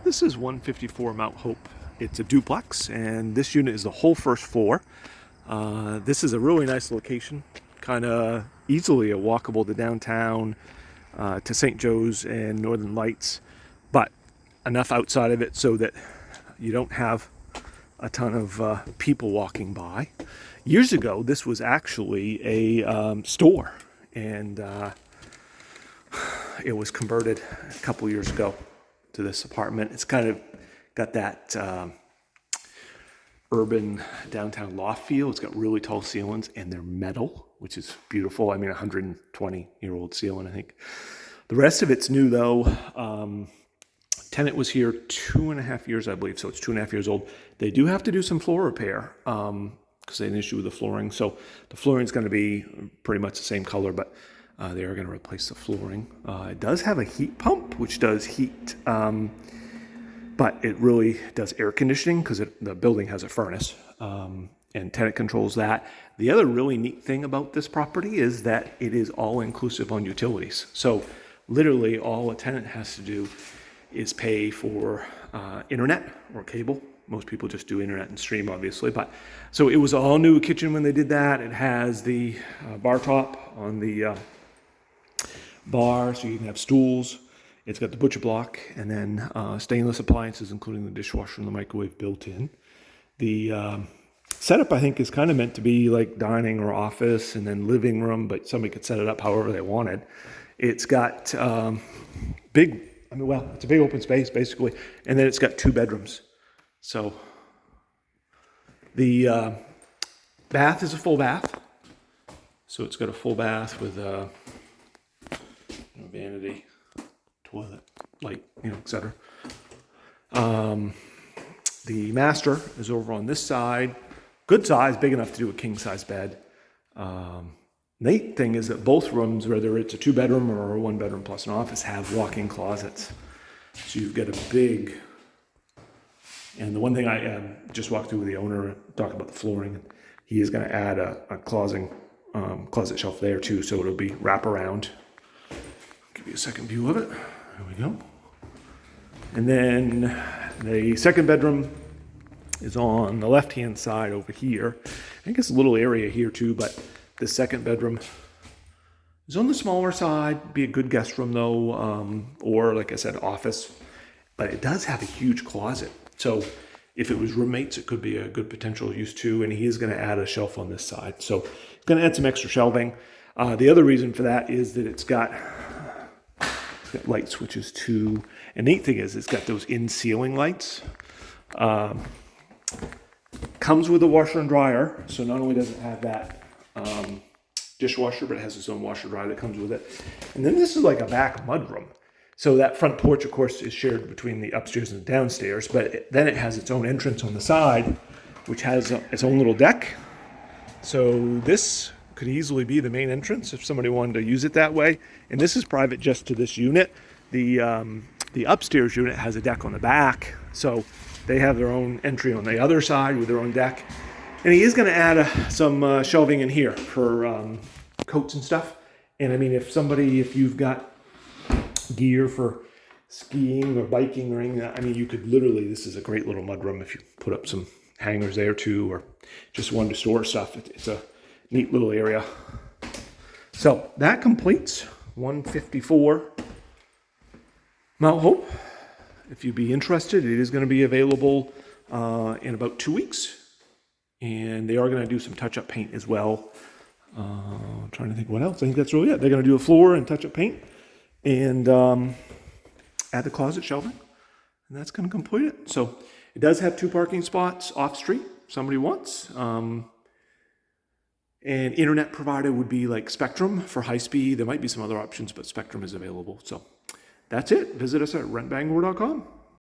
This is 154 Mt Hope. It's a duplex, and this unit is the whole first floor. This is a really nice location, kind of easily walkable to downtown, to St. Joe's and Northern Lights, but enough outside of it so that you don't have a ton of people walking by. Years ago, this was actually a store, and it was converted a couple years ago to this apartment. It's kind of got that urban downtown loft feel. It's got really tall ceilings, and they're metal, which is beautiful. I mean, 120-year-old ceiling, I think. The rest of it's new, though. Tenant was here 2.5 years, I believe, so it's 2.5 years old. They do have to do some floor repair because they had an issue with the flooring. So the flooring is going to be pretty much the same color, but they are going to replace the flooring. It does have a heat pump, which does heat, but it really does air conditioning because the building has a furnace, and tenant controls that. The other really neat thing about this property is that it is all inclusive on utilities. So literally all a tenant has to do is pay for internet or cable. Most people just do internet and stream, obviously. But so it was an all new kitchen when they did that. It has the bar top on the bar, so you can have stools. It's got the butcher block, and then stainless appliances, including the dishwasher and the microwave built in. The setup, I think, is kind of meant to be like dining or office and then living room, but somebody could set it up however they wanted. It's got it's a big open space, basically, and then it's got 2 bedrooms. So the bath is a full bath. So it's got a full bath with a vanity, toilet, light, etc. The master is over on this side. Good size, big enough to do a king-size bed. Neat thing is that both rooms, whether it's a 2-bedroom or a 1-bedroom plus an office, have walk-in closets. So you've got a big, and the one thing I just walked through with the owner, talking about the flooring, he is going to add a closet shelf there too, so it'll be wraparound. Give you a second view of it. There we go. And then the second bedroom is on the left-hand side over here. I think it's a little area here too, but the second bedroom is on the smaller side. Be a good guest room though, or like I said, office. But it does have a huge closet. So if it was roommates, it could be a good potential use too. And he is going to add a shelf on this side. So he's going to add some extra shelving. The other reason for that is that it's got light switches too. And neat thing is it's got those in-ceiling lights. Comes with a washer and dryer. So not only does it have that dishwasher, but it has its own washer dryer that comes with it. And then this is like a back mudroom. So that front porch, of course, is shared between the upstairs and the downstairs, but then it has its own entrance on the side, which has its own little deck. So this could easily be the main entrance if somebody wanted to use it that way. And this is private just to this unit. The upstairs unit has a deck on the back, so they have their own entry on the other side with their own deck. And he is going to add some shelving in here for coats and stuff. And I mean, if you've got gear for skiing or biking or anything, I mean, you could literally, this is a great little mudroom if you put up some hangers there too, or just wanted to store stuff. It's a neat little area. So that completes 154 Mt Hope. If you'd be interested, it is going to be available in about 2 weeks. And they are going to do some touch-up paint as well. I'm trying to think what else. I think that's really it. They're going to do a floor and touch-up paint and add the closet shelving. And that's going to complete it. So it does have 2 parking spots off-street if somebody wants. And internet provider would be like Spectrum for high speed. There might be some other options, but Spectrum is available. So that's it. Visit us at rentbangor.com.